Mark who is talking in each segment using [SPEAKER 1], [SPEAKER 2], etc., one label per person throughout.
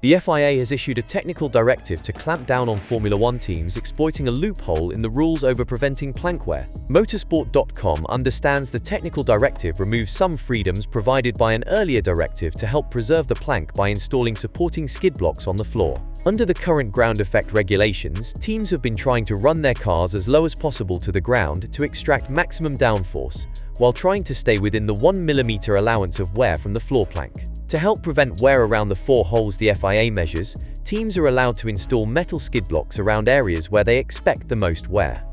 [SPEAKER 1] The FIA has issued a technical directive to clamp down on Formula One teams exploiting a loophole in the rules over preventing plank wear. Motorsport.com understands the technical directive removes some freedoms provided by an earlier directive to help preserve the plank by installing supporting skid blocks on the floor. Under the current ground effect regulations, teams have been trying to run their cars as low as possible to the ground to extract maximum downforce, while trying to stay within the 1 mm allowance of wear from the floor plank. To help prevent wear around the 4 holes the FIA measures, teams are allowed to install metal skid blocks around areas where they expect the most wear.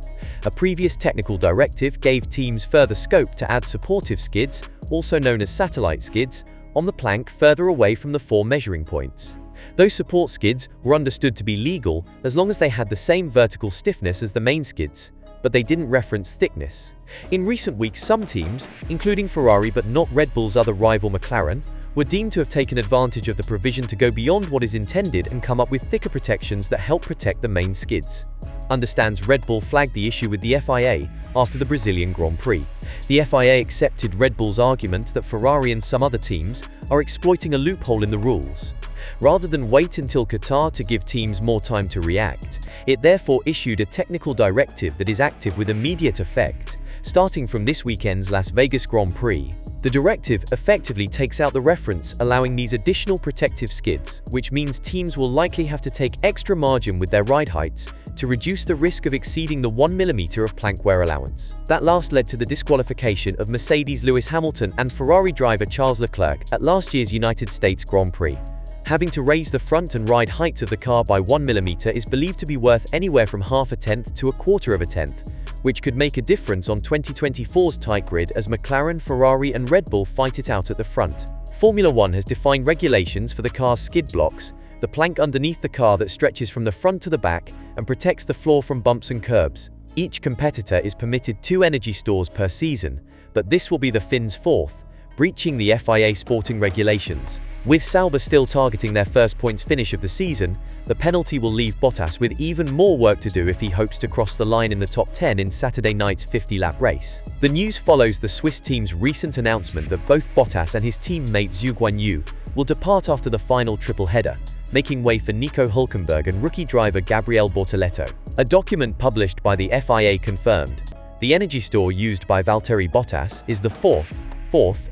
[SPEAKER 1] A previous technical directive gave teams further scope to add supportive skids, also known as satellite skids, on the plank further away from the 4 measuring points. Those support skids were understood to be legal as long as they had the same vertical stiffness as the main skids, but they didn't reference thickness. In recent weeks, some teams, including Ferrari but not Red Bull's other rival McLaren, were deemed to have taken advantage of the provision to go beyond what is intended and come up with thicker protections that help protect the main skids. Understands Red Bull flagged the issue with the FIA after the Brazilian Grand Prix. The FIA accepted Red Bull's argument that Ferrari and some other teams are exploiting a loophole in the rules. Rather than wait until Qatar to give teams more time to react, it therefore issued a technical directive that is active with immediate effect, starting from this weekend's Las Vegas Grand Prix. The directive effectively takes out the reference allowing these additional protective skids, which means teams will likely have to take extra margin with their ride heights to reduce the risk of exceeding the 1 mm of plank wear allowance. That last led to the disqualification of Mercedes' Lewis Hamilton and Ferrari driver Charles Leclerc at last year's United States Grand Prix. Having to raise the front and ride heights of the car by 1 mm is believed to be worth anywhere from half a tenth to a quarter of a tenth, which could make a difference on 2024's tight grid as McLaren, Ferrari and Red Bull fight it out at the front. Formula One has defined regulations for the car's skid blocks, the plank underneath the car that stretches from the front to the back and protects the floor from bumps and curbs. Each competitor is permitted 2 energy stores per season, but this will be the FIN's 4th, breaching the FIA sporting regulations. With Sauber still targeting their first points finish of the season, the penalty will leave Bottas with even more work to do if he hopes to cross the line in the top 10 in Saturday night's 50-lap race. The news follows the Swiss team's recent announcement that both Bottas and his teammate Zhou Guanyu will depart after the final triple header, making way for Nico Hülkenberg and rookie driver Gabriele Bortoleto. A document published by the FIA confirmed the energy store used by Valtteri Bottas is the fourth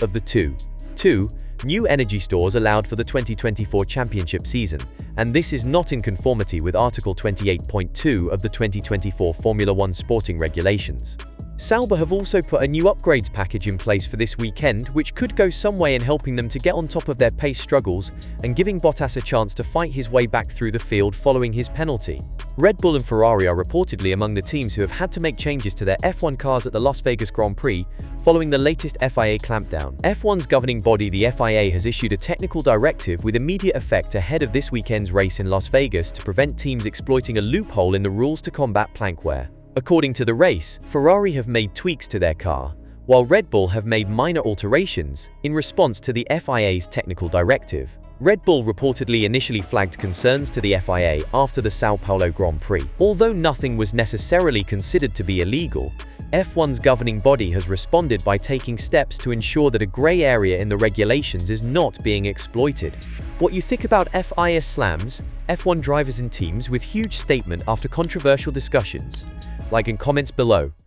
[SPEAKER 1] of the two new energy stores allowed for the 2024 championship season, and this is not in conformity with Article 28.2 of the 2024 Formula One sporting regulations. Sauber have also put a new upgrades package in place for this weekend, which could go some way in helping them to get on top of their pace struggles and giving Bottas a chance to fight his way back through the field following his penalty. Red Bull and Ferrari are reportedly among the teams who have had to make changes to their F1 cars at the Las Vegas Grand Prix following the latest FIA clampdown. F1's governing body, the FIA, has issued a technical directive with immediate effect ahead of this weekend's race in Las Vegas to prevent teams exploiting a loophole in the rules to combat plank wear. According to the race, Ferrari have made tweaks to their car, while Red Bull have made minor alterations in response to the FIA's technical directive. Red Bull reportedly initially flagged concerns to the FIA after the São Paulo Grand Prix. Although nothing was necessarily considered to be illegal, F1's governing body has responded by taking steps to ensure that a grey area in the regulations is not being exploited. What you think about FIA slams F1 drivers and teams with huge statement after controversial discussions? Like in comments below.